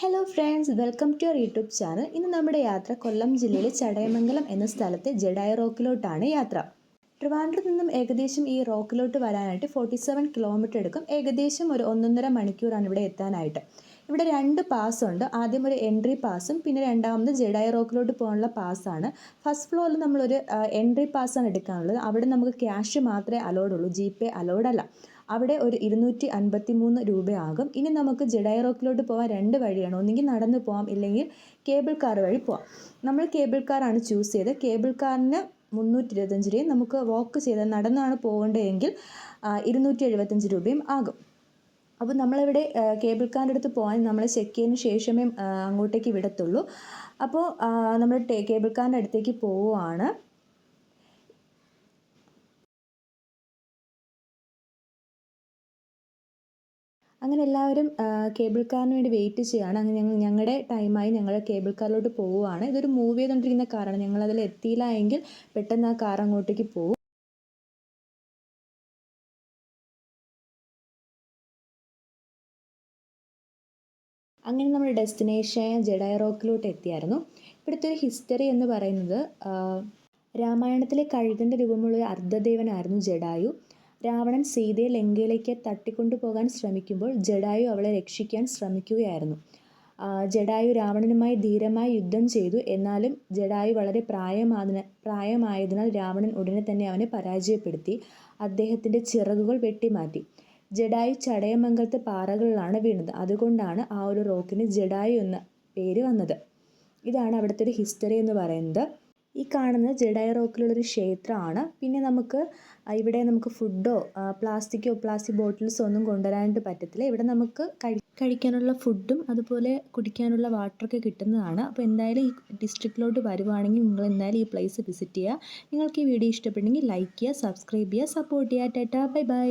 Hello friends, welcome to your YouTube channel. ഇന്ന് നമ്മുടെ യാത്ര കൊല്ലം ജില്ലയിലെ ചടയമംഗലം എന്ന സ്ഥലത്തെ ജഡായു റോക്കിലോട്ടാണ് യാത്ര. ട്രിവാൻഡ്രത്ത് നിന്നും ഏകദേശം ഈ റോക്കിലോട്ട് വരാനായിട്ട് 47 കിലോമീറ്റർ എടുക്കും. ഏകദേശം ഒരു 1.5 മണിക്കൂറാണ് ഇവിടെ എത്താനായിട്ട്. ഇവിടെ 2 പാസ് ഉണ്ട്. ആദ്യം ഒരു എൻട്രി പാസും പിന്നെ രണ്ടാമത് ജഡായു റോക്കിലോട്ട് പോകാനുള്ള പാസ്സാണ്. ഫസ്റ്റ് ഫ്ലോറിൽ നമ്മളൊരു എൻട്രി പാസ്സാണ് എടുക്കാനുള്ളത്. അവിടെ നമുക്ക് ക്യാഷ് മാത്രമേ അലോഡ് ഉള്ളൂ, GPay അലോഡ് അല്ല. അവിടെ ഒരു 253 രൂപയാകും. ഇനി നമുക്ക് ജഡായു റോക്കിലോട്ട് പോകാൻ 2 വഴിയാണ്. ഒന്നുകിൽ നടന്നു പോകാം, ഇല്ലെങ്കിൽ കേബിൾ കാർ വഴി പോകാം. നമ്മൾ കേബിൾ കാറാണ് ചൂസ് ചെയ്തത്. കേബിൾ കാറിന് 325 രൂപയും നമുക്ക് വാക്ക് ചെയ്ത് നടന്നാണ് പോകേണ്ടതെങ്കിൽ 275 രൂപയും ആകും. അപ്പോൾ നമ്മളിവിടെ കേബിൾ കാറിൻ്റെ അടുത്ത് പോകാൻ നമ്മൾ ചെക്ക് ചെയ്തതിന് ശേഷമേ അങ്ങോട്ടേക്ക് വിടത്തുള്ളൂ. അപ്പോൾ നമ്മൾ കേബിൾ കാറിൻ്റെ അടുത്തേക്ക് പോവുകയാണ്. അങ്ങനെ എല്ലാവരും കേബിൾ കാറിന് വേണ്ടി വെയിറ്റ് ചെയ്യുകയാണ്. അങ്ങനെ ഞങ്ങളുടെ ടൈമായി, ഞങ്ങൾ കേബിൾ കാറിലോട്ട് പോവുകയാണ്. ഇതൊരു മൂവ് ചെയ്തുകൊണ്ടിരിക്കുന്ന കാറാണ്. ഞങ്ങളതിൽ എത്തിയില്ല എങ്കിൽ പെട്ടെന്ന് ആ കാർ അങ്ങോട്ടേക്ക് പോകും. അങ്ങനെ നമ്മുടെ ഡെസ്റ്റിനേഷനായ ജഡായു റോക്കിലോട്ട് എത്തിയായിരുന്നു. ഇവിടുത്തെ ഒരു ഹിസ്റ്ററി എന്ന് പറയുന്നത്, രാമായണത്തിലെ കഴുകൻ്റെ രൂപമുള്ള ഒരു അർദ്ധദേവനായിരുന്നു ജഡായു. രാവണൻ സീതയെ ലങ്കയിലേക്ക് തട്ടിക്കൊണ്ടുപോകാൻ ശ്രമിക്കുമ്പോൾ ജഡായു അവളെ രക്ഷിക്കാൻ ശ്രമിക്കുകയായിരുന്നു. ജഡായു രാവണനുമായി ധീരമായി യുദ്ധം ചെയ്തു. എന്നാലും ജഡായു വളരെ പ്രായമായതിനാൽ രാവണൻ ഉടനെ തന്നെ അവനെ പരാജയപ്പെടുത്തി അദ്ദേഹത്തിൻ്റെ ചിറകുകൾ വെട്ടിമാറ്റി. ജഡായു ചടയമംഗലത്തെ പാറകളിലാണ് വീണത്. അതുകൊണ്ടാണ് ആ ഒരു റോക്കിന് ജഡായു എന്ന പേര് വന്നത്. ഇതാണ് അവിടുത്തെ ഒരു ഹിസ്റ്ററി എന്ന് പറയുന്നത്. ഈ കാണുന്നത് ജഡായു റോക്കിലുള്ളൊരു ക്ഷേത്രമാണ്. പിന്നെ ഇവിടെ നമുക്ക് ഫുഡോ പ്ലാസ്റ്റിക് ബോട്ടിൽസോ ഒന്നും കൊണ്ടുവരാനായിട്ട് പറ്റത്തില്ല. ഇവിടെ നമുക്ക് കഴിക്കാനുള്ള ഫുഡും അതുപോലെ കുടിക്കാനുള്ള വാട്ടറൊക്കെ കിട്ടുന്നതാണ്. അപ്പോൾ എന്തായാലും ഈ ഡിസ്ട്രിക്റ്റിലോട്ട് വരുവാണെങ്കിൽ നിങ്ങൾ എന്തായാലും ഈ പ്ലേസ് വിസിറ്റ് ചെയ്യുക. നിങ്ങൾക്ക് ഈ വീഡിയോ ഇഷ്ടപ്പെട്ടെങ്കിൽ ലൈക്ക് ചെയ്യുക, സബ്സ്ക്രൈബ് ചെയ്യുക, സപ്പോർട്ട് ചെയ്യുക. Tata, bye bye.